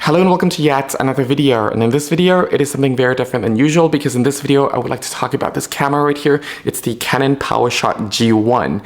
Hello and welcome to yet another video, and in this video it is something very different than usual because in this video I would like to talk about this camera right here. It's the Canon Powershot G1.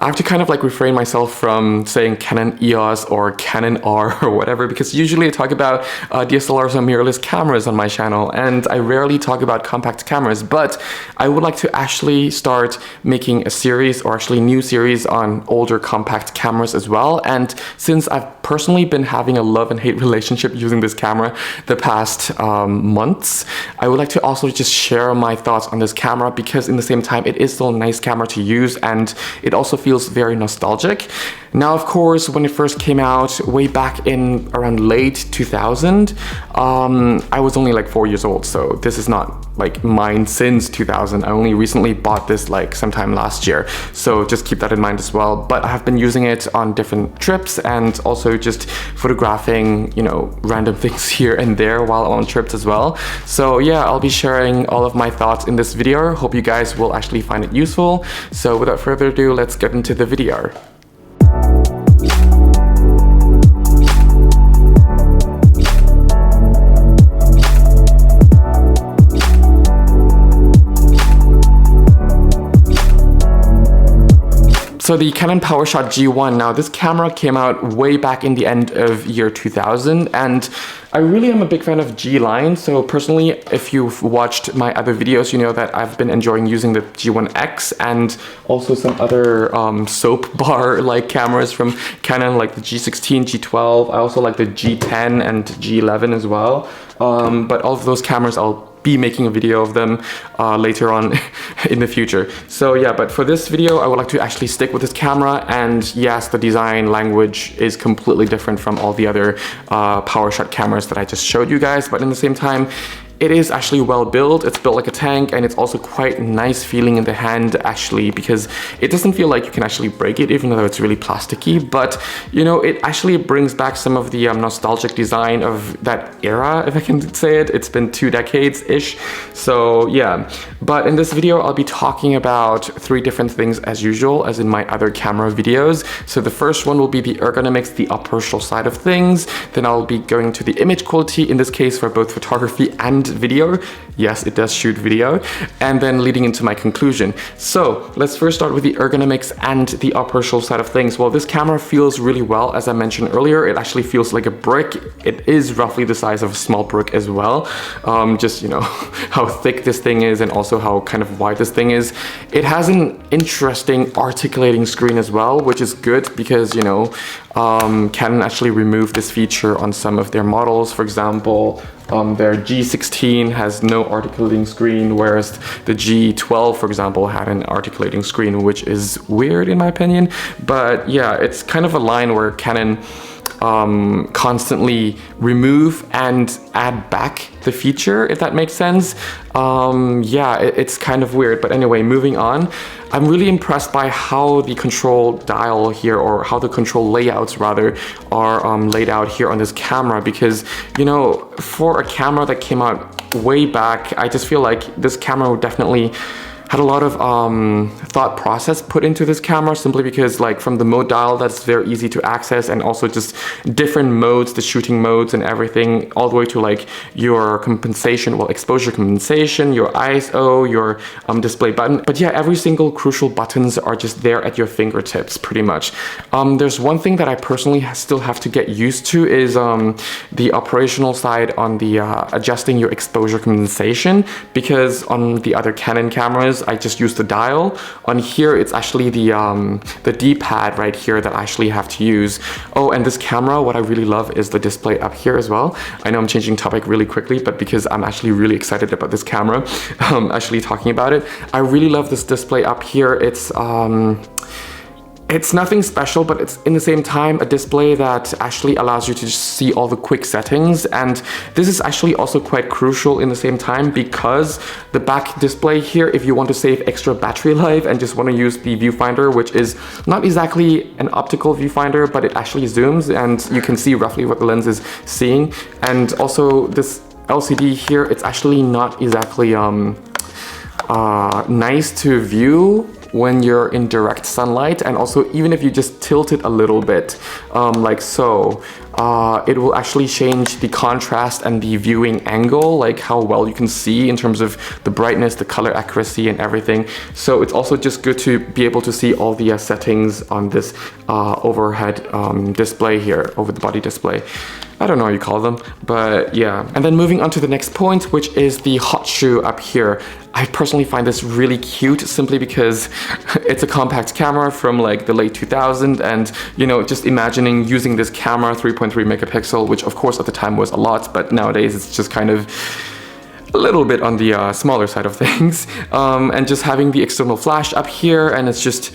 I have to kind of like refrain myself from saying Canon EOS or Canon R or whatever, because usually I talk about DSLRs or mirrorless cameras on my channel and I rarely talk about compact cameras, but I would like to actually start making a series, or actually new series, on older compact cameras as well. And since I've personally been having a love and hate relationship using this camera the past months, I would like to also just share my thoughts on this camera, because in the same time it is still a nice camera to use and it also feels very nostalgic. Now, of course, when it first came out way back in around late 2000, I was only like 4 years old, so this is not like mine since 2000. I only recently bought this like sometime last year, so just keep that in mind as well. But I have been using it on different trips and also just photographing, you know, random things here and there while on trips as well. So yeah, I'll be sharing all of my thoughts in this video. Hope you guys will actually find it useful. So without further ado, let's get into the video. So the Canon Powershot G1, now this camera came out way back in the end of year 2000, and I really am a big fan of G line. So personally, if you've watched my other videos, you know that I've been enjoying using the G1X and also some other soap bar like cameras from Canon, like the G16, G12. I also like the G10 and G11 as well. But all of those cameras, I'll be making a video of them later on in the future. So yeah, but for this video I would like to actually stick with this camera, and yes, the design language is completely different from all the other Powershot cameras that I just showed you guys, but in the same time it is actually well built. It's built like a tank, and it's also quite nice feeling in the hand actually, because it doesn't feel like you can actually break it, even though it's really plasticky. But you know, it actually brings back some of the nostalgic design of that era, if I can say it. It's been 2 decades-ish. So yeah, but in this video I'll be talking about 3 different things as usual, as in my other camera videos. So the first one will be the ergonomics, the operational side of things. Then I'll be going to the image quality, in this case for both photography and video. Yes, it does shoot video. And then leading into my conclusion. So let's first start with the ergonomics and the operational side of things. Well, this camera feels really well. As I mentioned earlier, it actually feels like a brick. It is roughly the size of a small brick as well. Just, you know, how thick this thing is and also how kind of wide this thing is. It has an interesting articulating screen as well, which is good because, you know, Canon actually removed this feature on some of their models. For example, their G16 has no articulating screen, whereas the G12, for example, had an articulating screen, which is weird in my opinion. But yeah, it's kind of a line where Canon constantly remove and add back the feature, if that makes sense. Yeah, it's kind of weird, but anyway, moving on. I'm really impressed by how the control dial here, or how the control layouts rather, are laid out here on this camera, because, you know, for a camera that came out way back, I just feel like this camera would definitely had a lot of thought process put into this camera, simply because, like, from the mode dial, that's very easy to access, and also just different modes, the shooting modes and everything, all the way to like your compensation, well, exposure compensation, your ISO, your display button. But yeah, every single crucial buttons are just there at your fingertips pretty much. There's one thing that I personally still have to get used to, is the operational side on the adjusting your exposure compensation, because on the other Canon cameras I just use the dial. On here it's actually the D-pad right here that I actually have to use. Oh, and this camera, what I really love is the display up here as well. I know I'm changing topic really quickly, but because I'm actually really excited about this camera, actually talking about it, I really love this display up here. It's nothing special, but it's in the same time a display that actually allows you to just see all the quick settings. And this is actually also quite crucial in the same time, because the back display here, if you want to save extra battery life and just want to use the viewfinder, which is not exactly an optical viewfinder, but it actually zooms and you can see roughly what the lens is seeing. And also this LCD here, it's actually not exactly nice to view when you're in direct sunlight, and also even if you just tilt it a little bit, like so, it will actually change the contrast and the viewing angle, like how well you can see in terms of the brightness, the color accuracy and everything. So it's also just good to be able to see all the settings on this overhead display here, over the body display. I don't know what you call them, but yeah. And then moving on to the next point, which is the Hotshoe up here. I personally find this really cute simply because it's a compact camera from like the late 2000s, and you know, just imagining using this camera, 3.3 megapixel, which of course at the time was a lot, but nowadays it's just kind of a little bit on the smaller side of things, and just having the external flash up here, and it's just,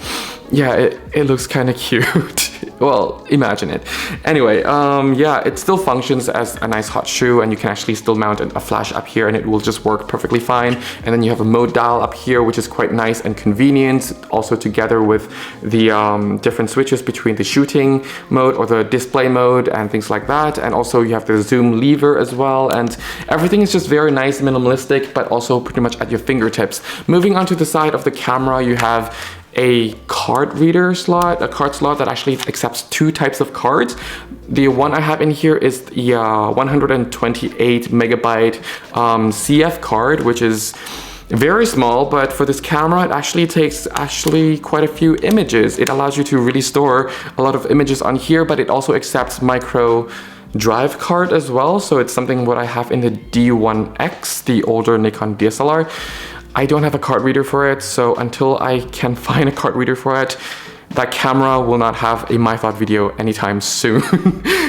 yeah, it looks kind of cute. Well, imagine it. Anyway, yeah, it still functions as a nice Hotshoe, and you can actually still mount a flash up here and it will just work perfectly fine. And then you have a mode dial up here, which is quite nice and convenient, also together with the different switches between the shooting mode or the display mode and things like that. And also you have the zoom lever as well, and everything is just very nice, minimalistic, but also pretty much at your fingertips. Moving on to the side of the camera, you have a card reader slot, a card slot that actually accepts 2 types of cards. The one I have in here is the 128 megabyte CF card, which is very small, but for this camera it actually takes quite a few images. It allows you to really store a lot of images on here, but it also accepts micro drive card as well. So it's something what I have in the D1X, the older Nikon DSLR. I don't have a card reader for it, so until I can find a card reader for it, that camera will not have a My Thought video anytime soon.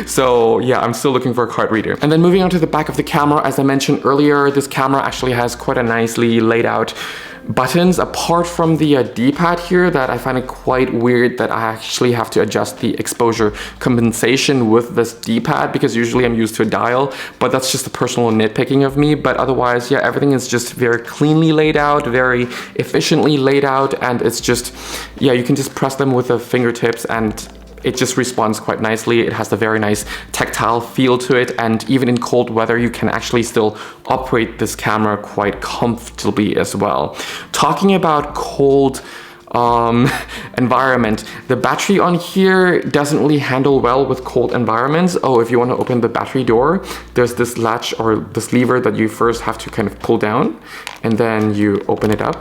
So yeah, I'm still looking for a card reader. And then moving on to the back of the camera, as I mentioned earlier, this camera actually has quite a nicely laid out buttons, apart from the D-pad here, that I find it quite weird that I actually have to adjust the exposure compensation with this D-pad, because usually I'm used to a dial, but that's just a personal nitpicking of me. But otherwise, yeah, everything is just very cleanly laid out, very efficiently laid out, and it's just, yeah, you can just press them with the fingertips and it just responds quite nicely. It has a very nice tactile feel to it, and even in cold weather you can actually still operate this camera quite comfortably as well. Talking about cold environment, the battery on here doesn't really handle well with cold environments. Oh, if you want to open the battery door, there's this latch or this lever that you first have to kind of pull down, and then you open it up.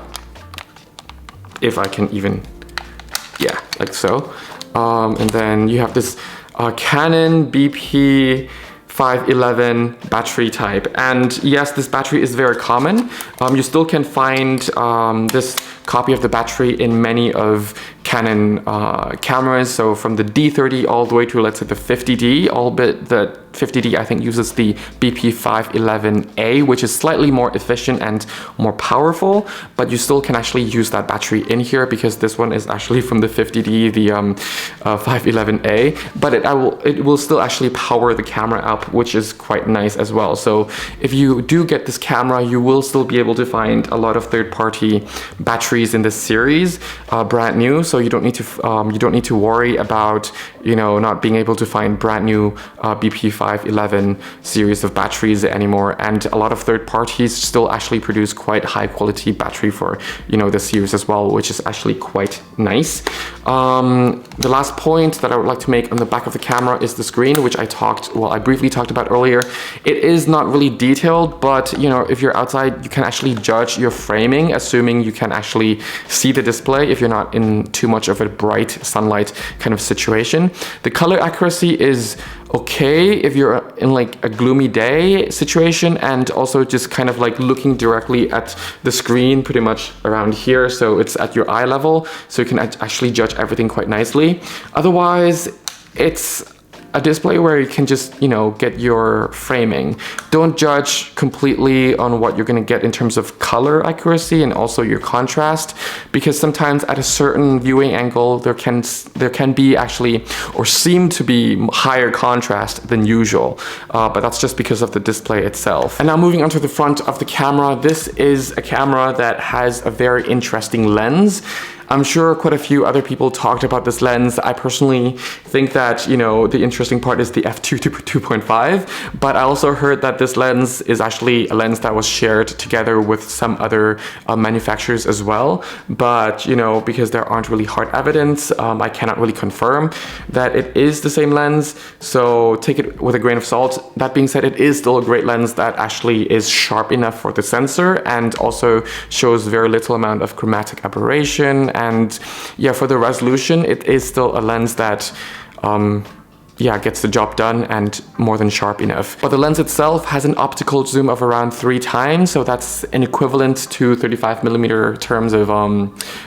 If I can even, yeah, like so. And then you have this Canon BP 511 battery type, and yes, this battery is very common. You still can find this copy of the battery in many of Canon cameras, so from the D30 all the way to, let's say, the 50D, albeit the 50D I think uses the BP511A, which is slightly more efficient and more powerful, but you still can actually use that battery in here, because this one is actually from the 50D, the 511A, but it will still actually power the camera up, which is quite nice as well. So if you do get this camera, you will still be able to find a lot of third-party batteries in this series, brand new, so you don't need to worry about, you know, not being able to find brand new BP511 series of batteries anymore. And a lot of third parties still actually produce quite high quality battery for, you know, the series as well, which is actually quite nice. The last point that I would like to make on the back of the camera is the screen, which I briefly talked about earlier. It is not really detailed, but you know, if you're outside, you can actually judge your framing, assuming you can actually see the display if you're not in too much of a bright sunlight kind of situation. The color accuracy is okay if you're in like a gloomy day situation, and also just kind of like looking directly at the screen pretty much around here, so it's at your eye level, so you can actually judge everything quite nicely. Otherwise, it's a display where you can just, you know, get your framing. Don't judge completely on what you're going to get in terms of color accuracy and also your contrast, because sometimes at a certain viewing angle there can be actually, or seem to be, higher contrast than usual, but that's just because of the display itself. And now moving on to the front of the camera, this is a camera that has a very interesting lens. I'm sure quite a few other people talked about this lens. I personally think that, you know, the interesting part is the f2 to 2.5, but I also heard that this lens is actually a lens that was shared together with some other manufacturers as well. But, you know, because there aren't really hard evidence, I cannot really confirm that it is the same lens. So take it with a grain of salt. That being said, it is still a great lens that actually is sharp enough for the sensor and also shows very little amount of chromatic aberration. And yeah, for the resolution, it is still a lens that yeah, gets the job done and more than sharp enough. But the lens itself has an optical zoom of around 3 times, so that's an equivalent to 35mm terms of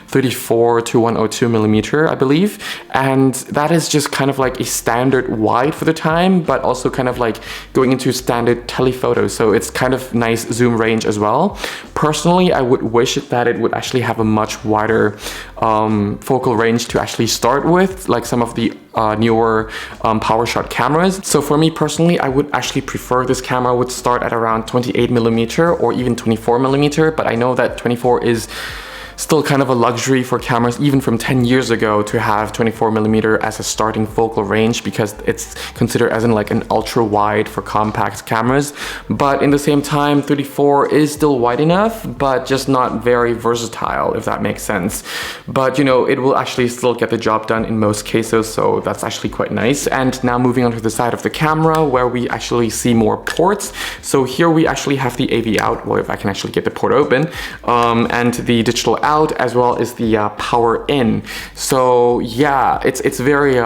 34 to 102mm, I believe. And that is just kind of like a standard wide for the time, but also kind of like going into standard telephoto. So it's kind of nice zoom range as well. Personally, I would wish that it would actually have a much wider focal range to actually start with, like some of the newer Powershot cameras. So for me personally, I would actually prefer this camera would start at around 28mm or even 24mm, but I know that 24 is still kind of a luxury for cameras even from 10 years ago to have 24mm as a starting focal range, because it's considered as in like an ultra wide for compact cameras. But in the same time, 34 is still wide enough, but just not very versatile, if that makes sense. But you know, it will actually still get the job done in most cases, so that's actually quite nice. And now moving on to the side of the camera where we actually see more ports. So here we actually have the AV out, well, if I can actually get the port open, and the digital out, as well as the power in. So yeah, it's very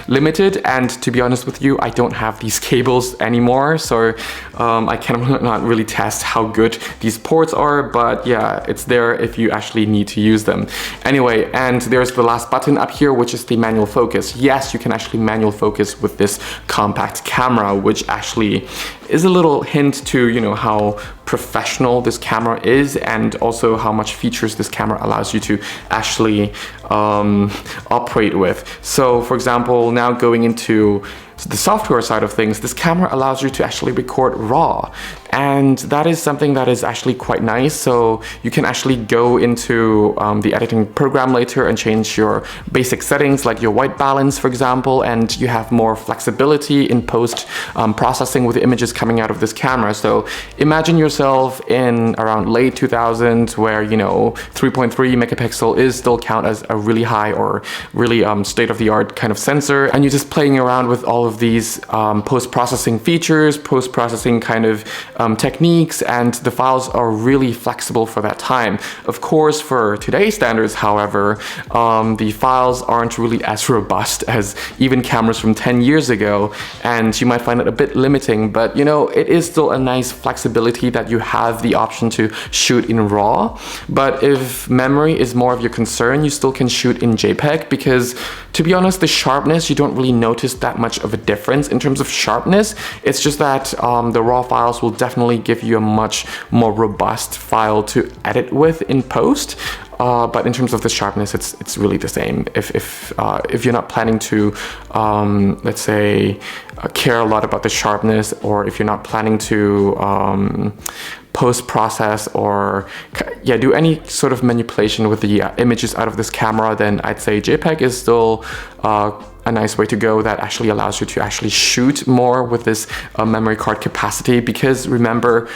limited, and to be honest with you, I don't have these cables anymore, so I cannot really test how good these ports are, but yeah, it's there if you actually need to use them. Anyway, and there's the last button up here, which is the manual focus. Yes, you can actually manual focus with this compact camera, which actually is a little hint to, you know, how professional this camera is, and also how much features this camera allows you to actually operate with. So for example, now going into the software side of things, this camera allows you to actually record RAW, and that is something that is actually quite nice. So you can actually go into the editing program later and change your basic settings like your white balance, for example, and you have more flexibility in post processing with the images coming out of this camera. So imagine yourself in around late 2000s where, you know, 3.3 megapixel is still count as a really high or really state-of-the-art kind of sensor, and you're just playing around with all of these post-processing features, post-processing kind of techniques, and the files are really flexible for that time. Of course, for today's standards, however, the files aren't really as robust as even cameras from 10 years ago, and you might find it a bit limiting, but you know, it is still a nice flexibility that you have the option to shoot in RAW. But if memory is more of your concern, you still can shoot in JPEG, because to be honest, the sharpness, you don't really notice that much of a difference in terms of sharpness. It's just that the RAW files will definitely give you a much more robust file to edit with in post. But in terms of the sharpness, it's really the same. If you're not planning to, let's say, care a lot about the sharpness, or if you're not planning to post-process or do any sort of manipulation with the images out of this camera, then I'd say JPEG is still a nice way to go that actually allows you to actually shoot more with this memory card capacity, because remember,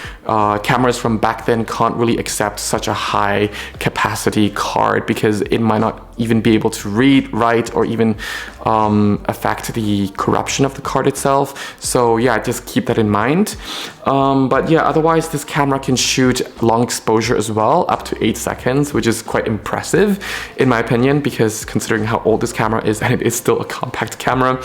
cameras from back then can't really accept such a high capacity card because it might not even be able to read, write, or even affect the corruption of the card itself. So yeah, just keep that in mind. But yeah, otherwise this camera can shoot long exposure as well, up to 8 seconds, which is quite impressive in my opinion, because considering how old this camera is, and it is still a compact camera.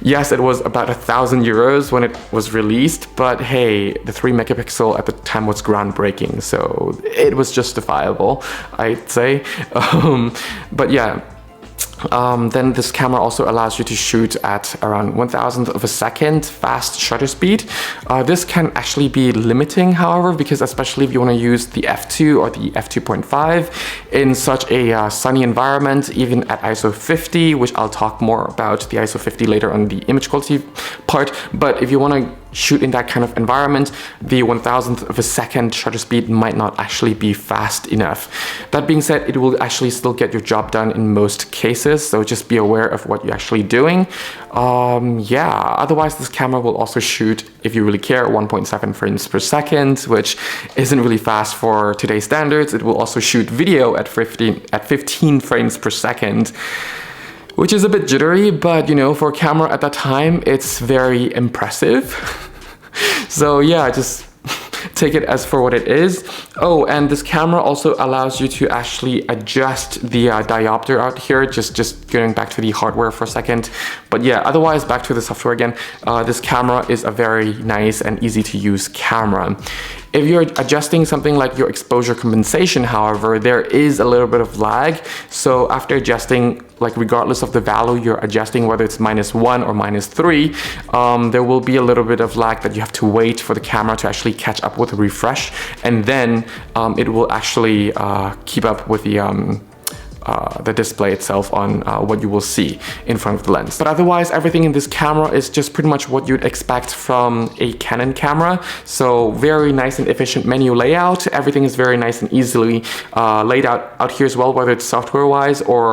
Yes, it was about €1,000 when it was released, but hey, the 3 megapixel at the time was groundbreaking, so it was justifiable, I'd say. But yeah, then this camera also allows you to shoot at around 1,000th of a second fast shutter speed. This can actually be limiting, however, because especially if you want to use the f2 or the f2.5 in such a sunny environment, even at ISO 50, which I'll talk more about the ISO 50 later on the image quality part. But if you want to shoot in that kind of environment, the 1,000th of a second shutter speed might not actually be fast enough. That being said, it will actually still get your job done in most cases, so just be aware of what you're actually doing. Yeah, otherwise this camera will also shoot, if you really care, 1.7 frames per second, which isn't really fast for today's standards. It will also shoot video at 15 frames per second, which is a bit jittery, but you know, for a camera at that time, it's very impressive. So yeah, just take it as for what it is. Oh, and this camera also allows you to actually adjust the diopter out here, just going back to the hardware for a second. But yeah, otherwise back to the software again. This camera is a very nice and easy to use camera. If you're adjusting something like your exposure compensation, however, there is a little bit of lag. So after adjusting, like regardless of the value you're adjusting, whether it's -1 or -3, there will be a little bit of lag that you have to wait for the camera to actually catch up with a refresh. And then it will actually keep up with the display itself on what you will see in front of the lens. But otherwise, everything in this camera is just pretty much what you'd expect from a Canon camera. So very nice and efficient menu layout. Everything is very nice and easily laid out here as well, whether it's software-wise or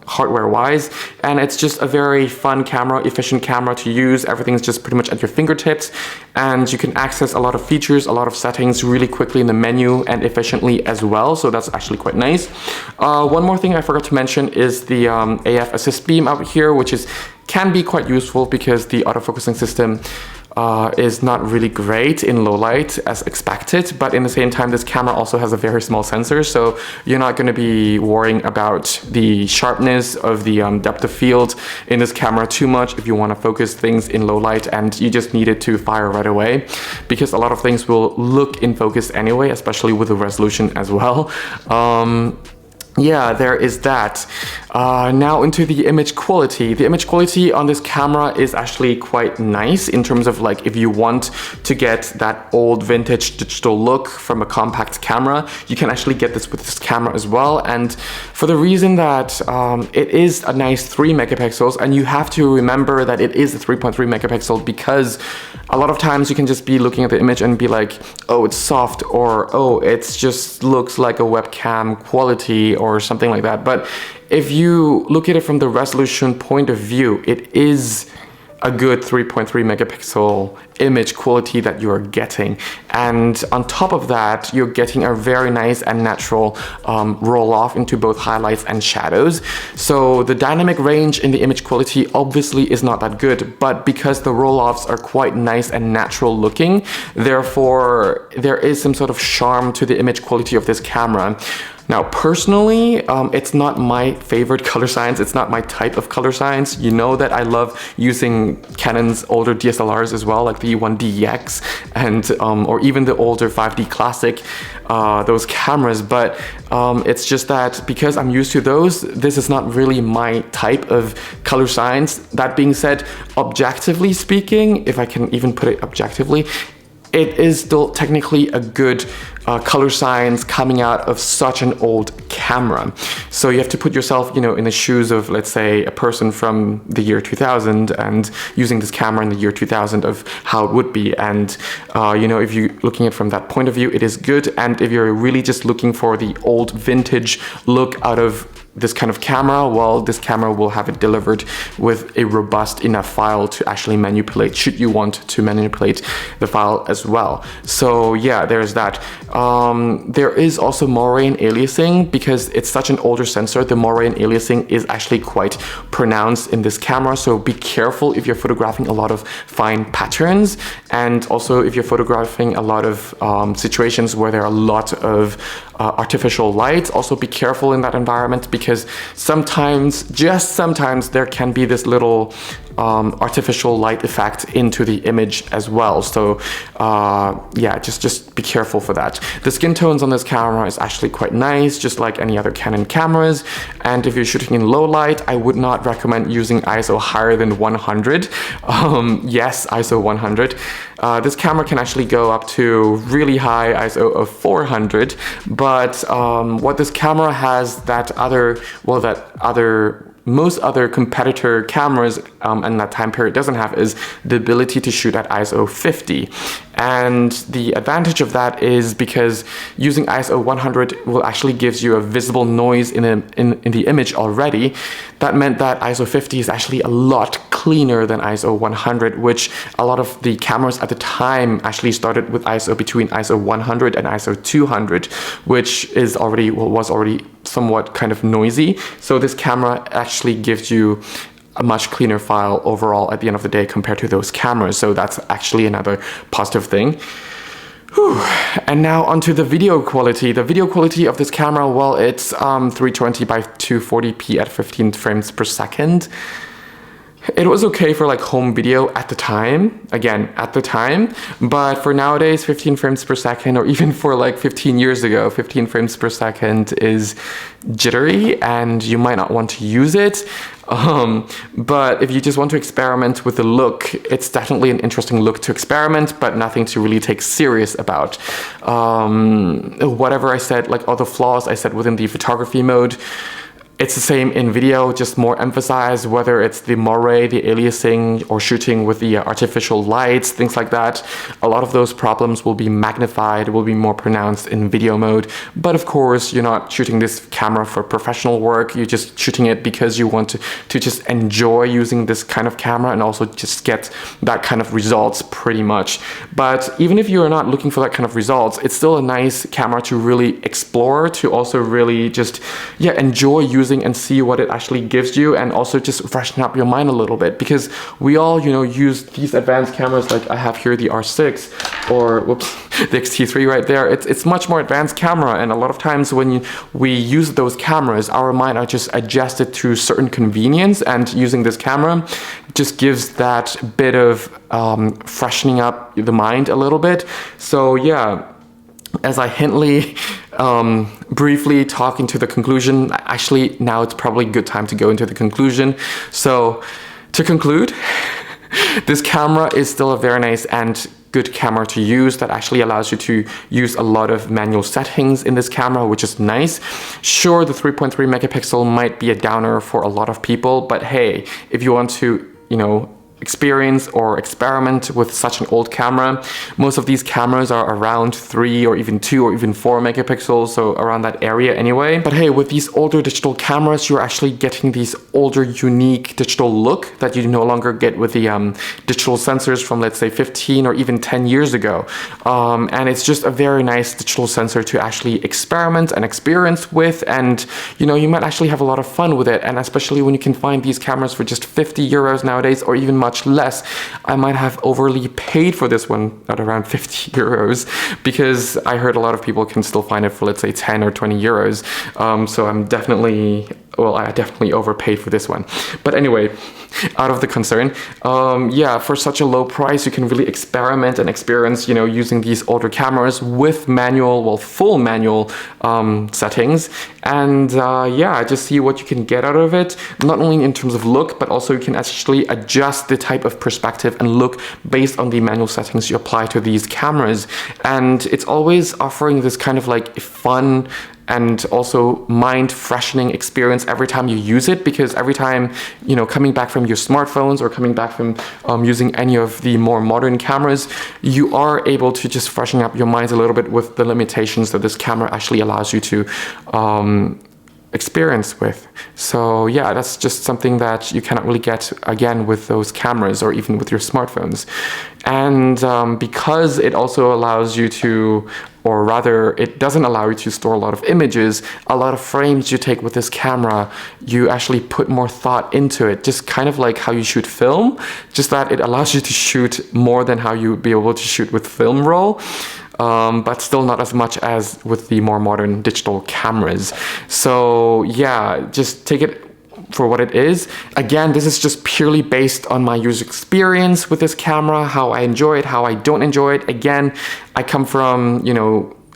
hardware-wise. And it's just a very fun camera, efficient camera to use. Everything is just pretty much at your fingertips. And you can access a lot of features, a lot of settings really quickly in the menu and efficiently as well. So that's actually quite nice. One more thing I forgot to mention is the AF assist beam out here, which can be quite useful because the autofocusing system is not really great in low light as expected, but in the same time this camera also has a very small sensor, so you're not going to be worrying about the sharpness of the depth of field in this camera too much if you want to focus things in low light and you just need it to fire right away, because a lot of things will look in focus anyway, especially with the resolution as well. Yeah, there is that. Now into the image quality. The image quality on this camera is actually quite nice in terms of like if you want to get that old vintage digital look from a compact camera, you can actually get this with this camera as well. And for the reason that it is a nice 3 megapixels, and you have to remember that it is a 3.3 megapixel because a lot of times you can just be looking at the image and be like, oh, it's soft, or oh, it just looks like a webcam quality or something like that. But if you look at it from the resolution point of view, it is a good 3.3 megapixel image quality that you're getting. And on top of that, you're getting a very nice and natural roll off into both highlights and shadows. So the dynamic range in the image quality obviously is not that good, but because the roll offs are quite nice and natural looking, therefore there is some sort of charm to the image quality of this camera. Now, personally, it's not my favorite color science. It's not my type of color science. You know that I love using Canon's older DSLRs as well, like the E1DX and or even the older 5D Classic, those cameras. But it's just that because I'm used to those, this is not really my type of color science. That being said, objectively speaking, if I can even put it objectively, it is still technically a good color science coming out of such an old camera. So you have to put yourself, you know, in the shoes of, let's say, a person from the year 2000 and using this camera in the year 2000 of how it would be. And, you know, if you're looking at it from that point of view, it is good. And if you're really just looking for the old vintage look out of this kind of camera, well, this camera will have it delivered with a robust enough file to actually manipulate, should you want to manipulate the file as well. So yeah, there's that. There is also moraine aliasing. Because it's such an older sensor, the moraine aliasing is actually quite pronounced in this camera, so be careful if you're photographing a lot of fine patterns, and also if you're photographing a lot of situations where there are a lot of artificial light. Also be careful in that environment, because sometimes, just sometimes, there can be this little artificial light effect into the image as well. So yeah, just be careful for that. The skin tones on this camera is actually quite nice, just like any other Canon cameras. And if you're shooting in low light, I would not recommend using ISO higher than 100. Yes, ISO 100. This camera can actually go up to really high ISO of 400, but what this camera has that other most other competitor cameras in that time period doesn't have is the ability to shoot at ISO 50. And the advantage of that is because using ISO 100 will actually gives you a visible noise in the image already. That meant that ISO 50 is actually a lot cleaner than ISO 100, which a lot of the cameras at the time actually started with ISO between ISO 100 and ISO 200, which was already somewhat kind of noisy. So this camera actually gives you a much cleaner file overall at the end of the day compared to those cameras. So that's actually another positive thing. Whew. And now onto the video quality. The video quality of this camera, well, it's 320 by 240p at 15 frames per second. It was okay for like home video at the time, again, at the time, but for nowadays, 15 frames per second, or even for like 15 years ago, 15 frames per second is jittery and you might not want to use it. But if you just want to experiment with the look, it's definitely an interesting look to experiment, but nothing to really take serious about. Whatever I said, like all the flaws I said within the photography mode, it's the same in video, just more emphasized, whether it's the moire, the aliasing, or shooting with the artificial lights, things like that. A lot of those problems will be magnified, will be more pronounced in video mode. But of course, you're not shooting this camera for professional work. You're just shooting it because you want to just enjoy using this kind of camera and also just get that kind of results pretty much. But even if you're not looking for that kind of results, it's still a nice camera to really explore, to also really just, enjoy using and see what it actually gives you, and also just freshen up your mind a little bit, because we all, use these advanced cameras. Like I have here the R6 or the X-T3 right there. It's much more advanced camera, and a lot of times when we use those cameras, our mind are just adjusted to certain convenience, and using this camera just gives that bit of freshening up the mind a little bit. So yeah, as I briefly talking to the conclusion, actually now it's probably a good time to go into the conclusion. So to conclude, this camera is still a very nice and good camera to use that actually allows you to use a lot of manual settings in this camera, which is nice. Sure, the 3.3 megapixel might be a downer for a lot of people, but hey, if you want to, experience or experiment with such an old camera. Most of these cameras are around 3 or even 2 or even 4 megapixels, so around that area anyway. But hey, with these older digital cameras, you're actually getting these older, unique digital look that you no longer get with the digital sensors from, let's say, 15 or even 10 years ago. And it's just a very nice digital sensor to actually experiment and experience with, and you might actually have a lot of fun with it. And especially when you can find these cameras for just 50 euros nowadays, or even much less. I might have overly paid for this one at around 50 euros, because I heard a lot of people can still find it for, let's say, 10 or 20 euros. So I definitely overpaid for this one. But anyway, out of the concern, for such a low price, you can really experiment and experience, using these older cameras with full manual settings. And just see what you can get out of it, not only in terms of look, but also you can actually adjust the type of perspective and look based on the manual settings you apply to these cameras. And it's always offering this kind of like fun and also mind-freshening experience every time you use it, because every time, coming back from your smartphones or coming back from using any of the more modern cameras, you are able to just freshen up your minds a little bit with the limitations that this camera actually allows you to experience with. So yeah, that's just something that you cannot really get again with those cameras or even with your smartphones. And because it also allows you to, or rather it doesn't allow you to store a lot of images, a lot of frames you take with this camera, you actually put more thought into it, just kind of like how you shoot film, just that it allows you to shoot more than how you would be able to shoot with film roll. But still not as much as with the more modern digital cameras. So yeah, just take it for what it is. Again, this is just purely based on my user experience with this camera, how I enjoy it, how I don't enjoy it. Again, I come from,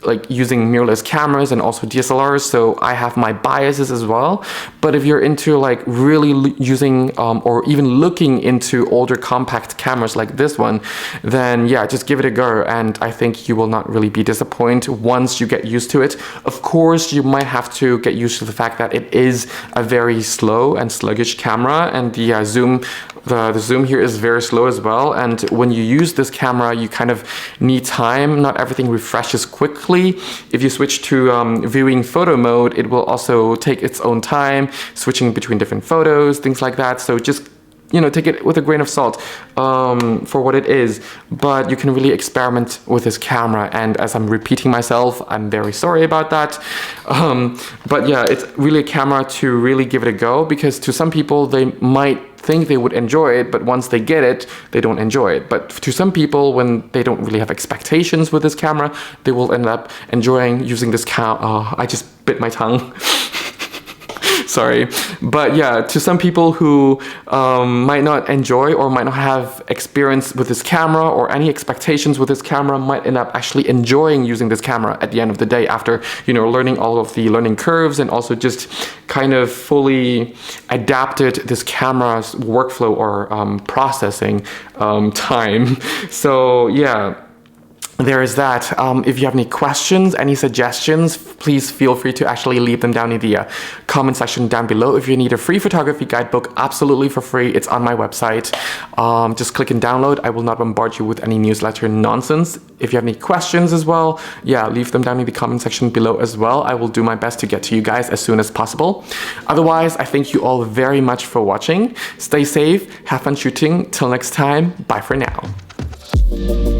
like using mirrorless cameras and also DSLRs, so I have my biases as well. But if you're into like really using or even looking into older compact cameras like this one, then yeah, just give it a go, and I think you will not really be disappointed once you get used to it. Of course, you might have to get used to the fact that it is a very slow and sluggish camera, and the zoom here is very slow as well, and when you use this camera you kind of need time. Not everything refreshes quickly. If you switch to viewing photo mode, it will also take its own time switching between different photos, things like that. So just, you know, take it with a grain of salt for what it is, but you can really experiment with this camera, and as I'm repeating myself, I'm very sorry about that. But yeah, it's really a camera to really give it a go, because to some people they might think they would enjoy it, but once they get it, they don't enjoy it. But to some people, when they don't really have expectations with this camera, they will end up enjoying using this I just bit my tongue. Sorry. But yeah, to some people who might not enjoy or might not have experience with this camera or any expectations with this camera, might end up actually enjoying using this camera at the end of the day, after, you know, learning all of the learning curves and also just kind of fully adapted this camera's workflow or processing time. So yeah, there is that. If you have any questions, any suggestions, please feel free to actually leave them down in the comment section down below. If you need a free photography guidebook, absolutely for free, it's on my website. Just click and download. I will not bombard you with any newsletter nonsense. If you have any questions as well, yeah, leave them down in the comment section below as well. I will do my best to get to you guys as soon as possible. Otherwise, I thank you all very much for watching. Stay safe, have fun shooting. Till next time, bye for now.